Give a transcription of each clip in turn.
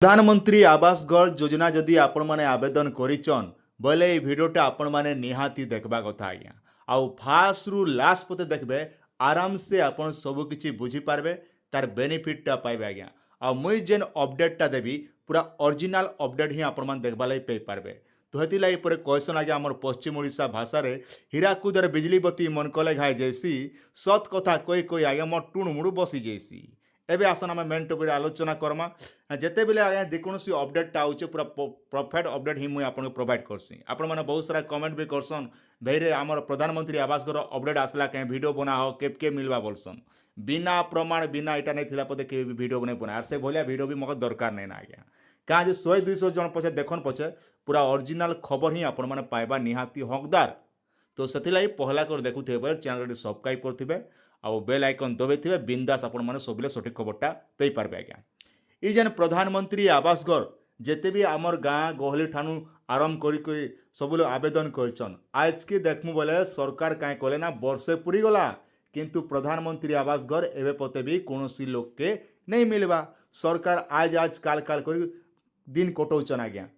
प्रधानमंत्री आवास घर योजना जदि आपण मैंने आवेदन करिचन बोले ये भिडटा आपण मैंने निहाती देखबा कथा आज्ञा आउ फास्ट रु लास्ट पते देखबे आराम से आपण सब किछि बुझी पारबे तार बेनिफिटटा पाइबे आज्ञा आ मुई जेन अपडेटटा देबी पूरा ओरिजिनल अपडेट ही आपण मैंने देखबा लाई पाई पारबे तो हेति लाई परे क्वेश्चन आज्ञा हमर पश्चिम ओडिशा भाषा रे हीराकुदर बिजली बत्ती मन कले घाय जैसी सत कथा कोई कोई आज्ञा मोर टुणमुड़ु बसी जैसी एबे आसन आम मेन टॉपिक आलोचना करमा जिते बेले आज्ञा जेकोसी अपडेटा आउचे पूरा परफेक्ट अपडेट ही मुझे आपको प्रोवाइड करसी आपण मैंने बहुत सारा कमेंट भी करसन भाई आमर प्रधानमंत्री आवास घर अपडेट आसला कहीं वीडियो बना हो के मिलवा बोलसन बिना प्रमाण बिना इटा नहीं थिला पते के वीडियो बने बना से भलिया वीडियो भी मगर दरकार नहीं ना आज्ञा कहाँ 100-200 जन पछे देखन पछे पूरा ओरिजिनल खबर ही आपण मैंने पाइबा निहाती हकदार तो से पहला कर देखुथे चैनल सब्सक्राइब करेंगे आउ बेल आइकन दबाई बिंदास आपण मैंने सब सठिक खबरटा पाई पारबे आज्ञा ये जेन प्रधानमंत्री आवास घर जिते भी आमर गाँ गहली ठाणु आरंभ कर सब लोग आवेदन करछन आज के देखमु बोले सरकार कहीं कले ना वर्षे पूरी गला किंतु प्रधानमंत्री आवास घर एवं पते भी कौन लोग के नहीं मिलवा सरकार आज आज काल काल कर दिन कटौचन आज्ञा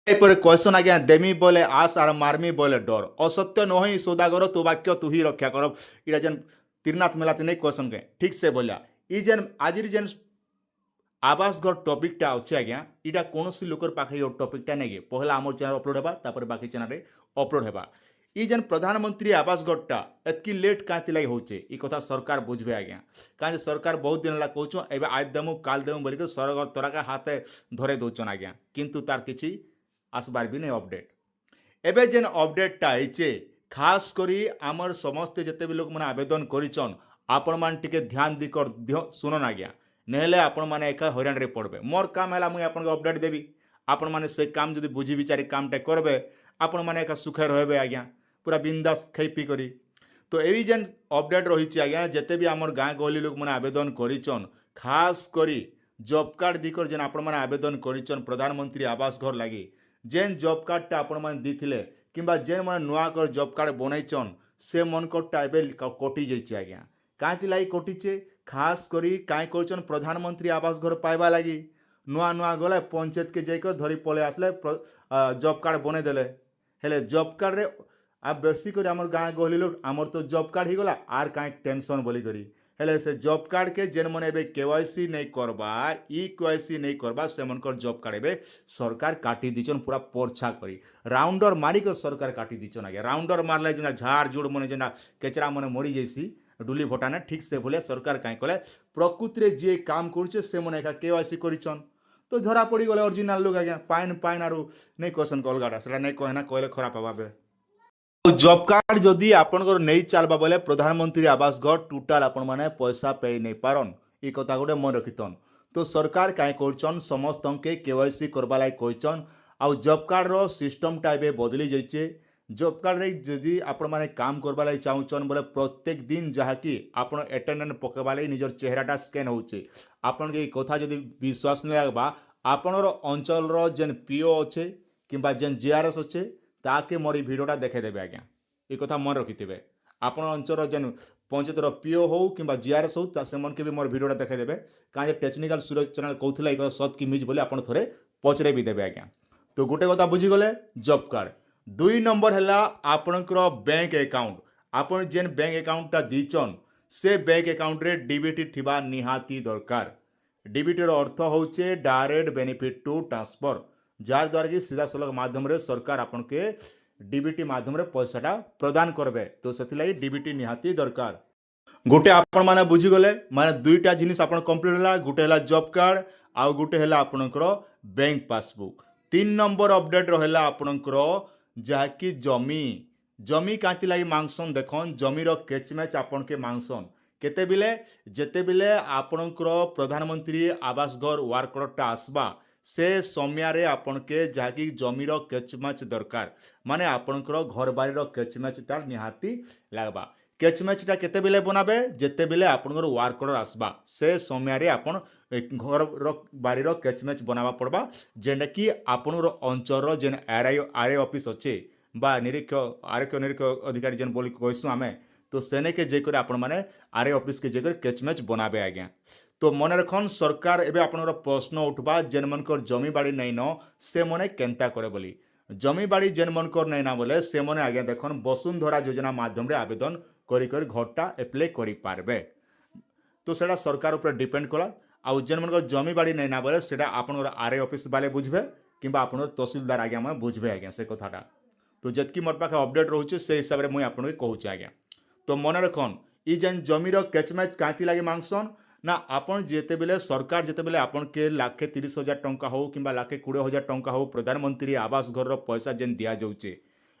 क्वेश्चन आज्ञा देमी बोले आस आर मारमी बोले डर असत्य नही सौदागर तो वाक्य तू ही रक्षा कर इटा जेन तीरनाथ मेलाते नहीं क्वेश्चन के ठीक से बोलिया ई जेन आज जेन आवास घर टॉपिकटा अच्छे आज्ञा इटा कौन लोकर पाखे टॉपिकटा नहीं गे पहला आम चैनल अपलोड होगा तापर बाकी चैनल अपलोड होगा ई जेन प्रधानमंत्री आवास घरटा एतकी लेट कहीं लगे होचे ई कथा सरकार बुझे आज्ञा कहीं सरकार बहुत दिन है कहूँ एवं आज देमु काल देमु बोलिक सरकार तराका हाथे धरे दौन आज्ञा किंतु तार किसी आसबार भी नहीं अपडेट एबे जेन अपडेटटा आइचे खास करी आमर समस्ते जिते भी लोग मैंने आवेदन करिचन आपण मान टिके ध्यान दिकर सुनन आज्ञा नहेले आपण माने एका हईराण रे पड़बे मोर काम है मुझे आपको अपडेट देवी आपण माने से काम जदि बुझी विचारी कामटा करबे आपण माने एका सुखे रहबे आज्ञा पूरा बिंदास खाई पी करी तो यही जेन अपडेट रही आज्ञा जिते भी आमर गाँ गहली लोग मैंने आवेदन करिचन खास करी जॉब कार्ड दिकर जेन आपण माने आवेदन करिचन प्रधानमंत्री आवास घर लगी जेन जॉब कार्डटा आपण मैंने दीथिले किंबा जेन मैंने नुआ कर जॉब कार्ड बनईचन से मनकटा एवं कटि जाइए आज्ञा कहीं लगी कटिचे खास करी कहीं कर प्रधानमंत्री आवास घर पाइबा लगी नुआ नुआ गले पंचायत के जाकर धरी पले आसले जॉब कार्ड बने देले हेले जॉब कार्ड रे आ बेसी कर आमर गाँ गहली लोग आमर तो जॉब कार्ड ही गला आर कहीं टेंशन बोली करी हेले से जॉब कार्ड के जेन मन ए केवाईसी नहीं करबा ई केवाईसी नहीं करबा से मनकर जॉब कार्ड ए सरकार काटी दीचन पूरा पोरछा करी राउंडर मारिक सरकार काटी दीचन आगे राउंडर मारले जेना झाड़ जुड़ मन जेना केचरा मन मरी जैसी डुली भटाने ठीक से बोले सरकार कहीं कले प्रकृति जी काम करे से मन एका केवाईसी करिचन तो धरा पड़ी गले ओरिजिनल लोग आज्ञा पाइन पाइन आरु नहीं क्वेश्चन अलगाटा से नहीं कहना कहले खराब भावे जॉब कार्ड जदि आपनकर नहीं चलबा बोले प्रधानमंत्री आवास घर टोटाल आपण माने पैसा पे नहीं पारन ये कथा गोटे मन रखितन तो सरकार कहीं करछन समस्त के केवाईसी करबा लाई कहछन आ जॉब कार्ड रो सिस्टमटा एबे बदली जाइए जॉब कार्ड रे जदि आपण माने काम करबा लाई चाहूछन बोले प्रत्येक दिन जहाँकि आपण अटेंडेंस पकेबा लाई निजर चेहराटा स्कैन होचे आपण के कथा जदि विश्वास नहीं लागबा आपणर अंचल जेन पीओ अच्छे किंबा जेन जीआरएस अच्छे ताके मोर भिडटा देखेदेवे आज्ञा ये कथा मन रखिथे आपण अंचल जेन पंचायतर पीओ हो कि जीआरएस हो से मन के भी मोर भिडटा देखेदेवे कहीं टेक्निकल सूरज चैनल कहूला ये सत कि मिज बोले आप थे पचरे भी देवे आज्ञा तो गोटे कथा बुझीगले जॉब कार्ड 2 नंबर है आपणकर बैंक अकाउंट आपन जेन बैंक अकाउंटा दीचन से बैंक अकाउंट रे डीबीटी थिबा निहाती दरकार डीबीटी अर्थ होचे डायरेक्ट बेनिफिट टू ट्रांसफर जार द्वारा कि सीधा सलख माध्यम सरकार आपन के डीबीटी माध्यम पैसाटा प्रदान करबे तो से डीबीटी निहाती दरकार गोटे आपण माने बुझीगले माने दुईटा जिनिस आपण कंप्लीट होला गोटे हला जॉब कार्ड आउ गोटे हला आपणकर बैंक पासबुक 3 नंबर अपडेट रहला आपणकर जहाँकि जमी जमी कांति लगी मांगसन देखन जमीर केचमेच आपण के मांगसन केते बिले जेते बिले आपणकर प्रधानमंत्री आवास घर वार्क कार्डटा आसबा से समय आपण के जहाँकि जमीर केचमेच दरकार माने आपणकर घर बाड़ीर केचमेचटा निहाती लागबा केचमेचटा केते बेले बनाबे जेते बेले आपणकर वार्क कार्ड आसबा से समय आपण घर बाड़ीर केचमेच बनावा पड़बा जेनटा कि आपणर अंचल जेन आरआई ऑफिस अच्छे बा आरक्षण निरीक्षक अधिकारी जेन बोली कहसु आमे तो सेने के जेकर आपण माने आरआई ऑफिस के जेकर केचमेच बनाबे आज्ञा तो मन रखन सरकार एबे आपनकर प्रश्न उठबा जेन मनकर जमी बाड़ी नहीं न से मने केंता करे बोली जमी बाड़ी जेन मनकर नहीं ना बोले से मने आगे देखन वसुंधरा योजना माध्यम रे आवेदन करी करी घरटा एप्लाई करी पारबे तो सेटा सरकार ऊपर डिपेंड कला आउ जेन मनकर जमी बाड़ी नहीं ना बोले सेटा आपनकर आरए ऑफिस वाले बुझबे किंबा आपनकर तहसीलदार आगे मैं बुझबे आगे से कथाटा तो जतकी मोर पाखे अपडेट रोचे से हिसाब रे मुई आपन कहूचे आगे तो मन रखन ई जेन जमीर कैचमैच कांति लागे मांगसन ना आपन जेतेबेले सरकार जेतेबेले आपन के लाखे 30,000 टंका हो कि लाखे 20,000 टंका हो प्रधानमंत्री आवास घर पैसा जेन दिया जाउचे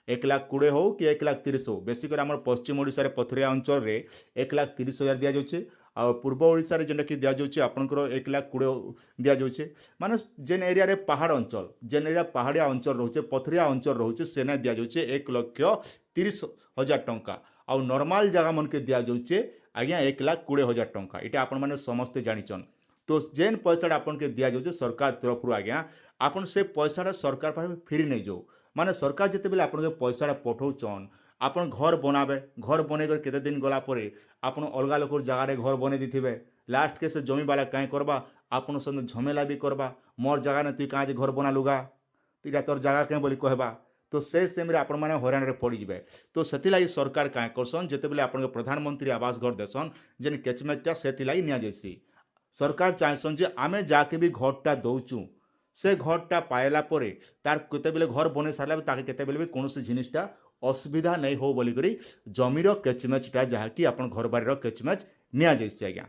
1,20,000 हो कि 1,30,000 हो बेसिक आम पश्चिम ओडिशा रे पथरिया अंचल रे 1,30,000 दिया जाउचे आ पूर्व ओडिशा रे जेनटा कि दिया जाउचे आपनकर 1,20,000 दिया जाउचे माने जेन एरिया रे पहाड़ अंचल जेन एरिया पहाड़िया अंचल रोचे पथरिया अंचल रोचे सेने दिया जाउचे 1,30,000 टंका आउ नॉर्मल जगह मन के दिया जाउचे आज्ञा 1,20,000 टंका इटा आपण मैंने समस्ते जानिछन तो जेन पैसा आपन के दिया जाउचे सरकार तरफ रु आज्ञा आपन से पैसा सरकार पाखे फेरी नहीं जाऊ माने सरकार जिते बेले आपन के पैसा पठाउछन आपन घर बनाबे घर बनैकर केते दिन गला परे आपन अलगा लोकर जगार घर बने दिथिबे लास्ट के से जमी वाला काई करबा आपन संग झमेला भी करबा मोर जगह ने तुई काजे घर बना लुगा इटा तोर जगह के बोली कहबा तो से सेम रे आपण माने हरान रे पड़ी जिवे तो सेति लागि सरकार काए करसन जेते बेले आपण के प्रधानमंत्री आवास घर देसन जेन कैचमेंटटा सेति लागि निया जैसी सरकार चाहसन जे आमे जाके भी घरटा दउचू से घरटा पाइला परे तार केते बेले घर बने सारला ताके केते बेले भी कोनोसी जिनिसटा असुविधा नहीं हो बोली करी जमीर कैचमेंटटा जहा कि आपण घर बारीर कैचमेंट निया जैसी आज्ञा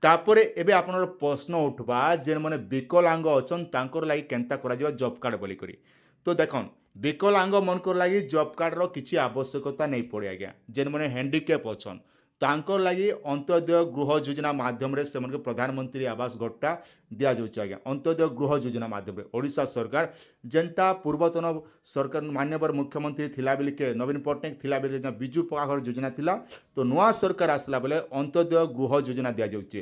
तापरे एबे आपनर प्रश्न उठबा जेन माने विकलांग अछन तांकर लागि केंता करा जिवा जॉब कार्ड बोली करी तो देखन विकलांग मनकर लगी जॉब कार्ड रो किसी आवश्यकता नहीं पड़े आज्ञा जेन मैंने हैंडिकैप अच्छन तांकर लगी अंत्योदय गृह योजना माध्यम रे से मन के प्रधानमंत्री आवास घरटा दिया जाउछ आज्ञा अंत्योदय गृह योजना माध्यम रे ओडिशा सरकार जेनता पूर्वतन सरकार मान्यवर मुख्यमंत्री थिला बेले के नवीन पट्टनायक थिला बेले बिजू पक्काघर योजना थिला तो नुआ सरकार आसला बेले अंत्योदय गृह योजना दिया जाउछ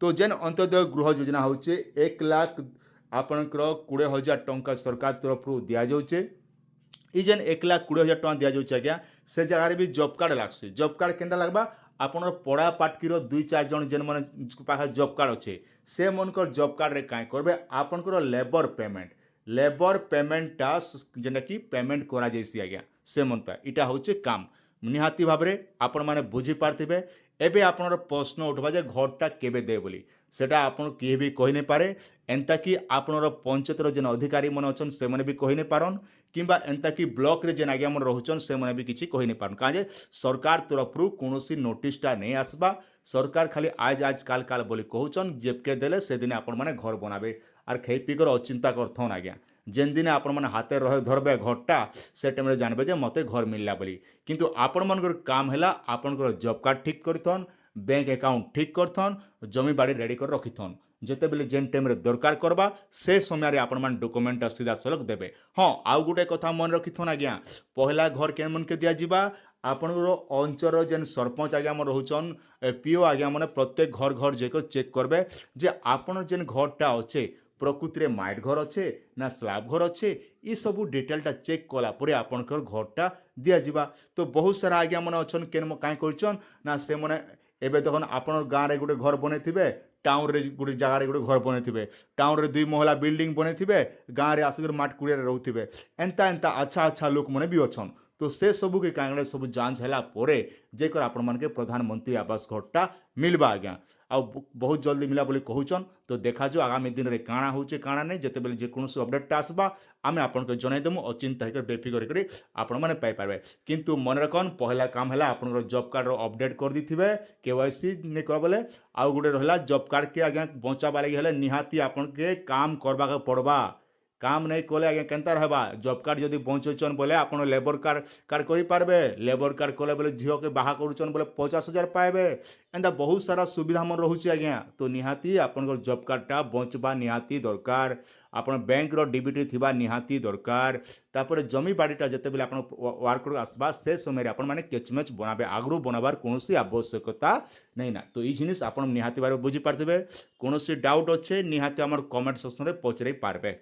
तो जेन अंत्योदय गृह योजना होचे 1,00,000 आपनकर 20,000 टंका सरकार तरफ दिया जाउछ ई जेन 1,20,000 टଙ୍କା दिया जाउछ आज्ञा से जगह भी जॉब कार्ड लागसी जॉब कार्ड केनता लागबा आपनर पड़ा पाटकीर 2-4 जन जेन मन पाखे जॉब कार्ड अच्छे से मनकर जॉब कार्ड रे काई करबे आपनकर लेबर पेमेंटटा जेनटा कि पेमेंट करा जैसी आज्ञा से मनता इटा होचे काम निहाती भाबरे आपण माने बुझी पारथिबे एबे आपनर प्रश्न उठबा जे घरटा केबे दे बोली सेटा आपन किए भी कहि नै पारे एंता कि आपनर पंचायतर जेन अधिकारी मन अछन से माने भी कहि नै पारन किंबा एंता कि ब्लॉक रे जेन आज्ञा मन रहुचन से माने भी किछि कहि नै पारन काजे सरकार तरफरु कोनोसी नोटिसटा नै आसबा सरकार खाली आज काल बोली कहउचन जेबके देले से दिन आपण माने घर बनाबे आर खै पिकर अचिंता करथन आज्ञा जेन दिन आपण माने हाथे रहे धरबे घरटा से टाइम रे जानबे जे मते घर मिलला बोली किंतु आपण मनकर काम हैला आपनकर जॉब कार्ड ठीक करथन बैंक अकाउंट ठीक करथन जमी बाड़ी रेडी कर रखिथन जेते बेले जेन टाइम रे दरकार करबा से समय रे आपण मान डॉक्यूमेंट सीधा सलक देबे हां आउ गुटे कथा मन रखिथन आज्ञा पहला घर केन मन के दिया जिबा आपनर अंचल जेन सरपंच आज्ञा मन रहुचन पीओ आज्ञा माने प्रत्येक घर घर जेको चेक करबे जे आपण जेन घरटा अच्छे प्रकृति रे माइट घर अच्छे ना स्लैब घर अच्छे ये सब डिटेलटा चेक कला परे आपनकर घरटा दिया जिबा तो बहुत सारा आज्ञा मन अछन केन काई करछन ना से माने एबे देखन आपनर गाँ रे गुटे घर बने थिबे टाउन रे गुटे जगह रे गुटे घर बने थिबे टाउन रे 2 महला बिल्डिंग बने थिबे गाँ रे आसिकर माट कुड़िया रे रहउथिबे एंता अच्छा लोक मने भी अछन तो से सबू के कांगड़े सब जांच हैला परे जेकर आपण मान के प्रधानमंत्री आवास घरटा मिलबा आज्ञा आ बहुत जल्दी मिला बोली कहउचन तो देखा जो आगामी दिन रे काଣା होचे काଣା नै जेते बेले जे कोनोसी अपडेट आसबा आमे आपन के जणाई देमु अचिंता हेकर बेफिकर करी आपण माने पाई पारबे किंतु मन रखन पहला काम हैला आपन जॉब कार्ड रो अपडेट कर दिथिबे केवाईसी नै करबले आ गुडे रहला जॉब कार्ड के आज्ञा बंचाबा लागि हैला निहाती आपन के काम करबा के पड़बा काम नहीं कले आगे केनता रहबा जॉब कार्ड जदि पहुँचन बोले आप लेबर कार्ड कर पारबे लेबर कार्ड कले बोले झील के बाहा करुचन बोले 50,000 पाइबे एंता बहुत सारा सुविधा मन रोचे आज्ञा तो निहाती आपन जॉब कार्डटा बंचबा निहाती दरकार आपन बैंक रो डीबीटी थिबा निहाती दरकार तापर जमी बाड़ीटा जेते बेले आपन वर्क आसबा से समय आपन माने कैचमेच बनाबे आगरू बनाबार कोनोसी आवश्यकता नहीं ना तो ई जिनिस आपन निहाती बारे बुझी पारथिबे कोनोसी डाउट अच्छे निहाती हमर कमेंट सेक्शन रे पचरै पारबे।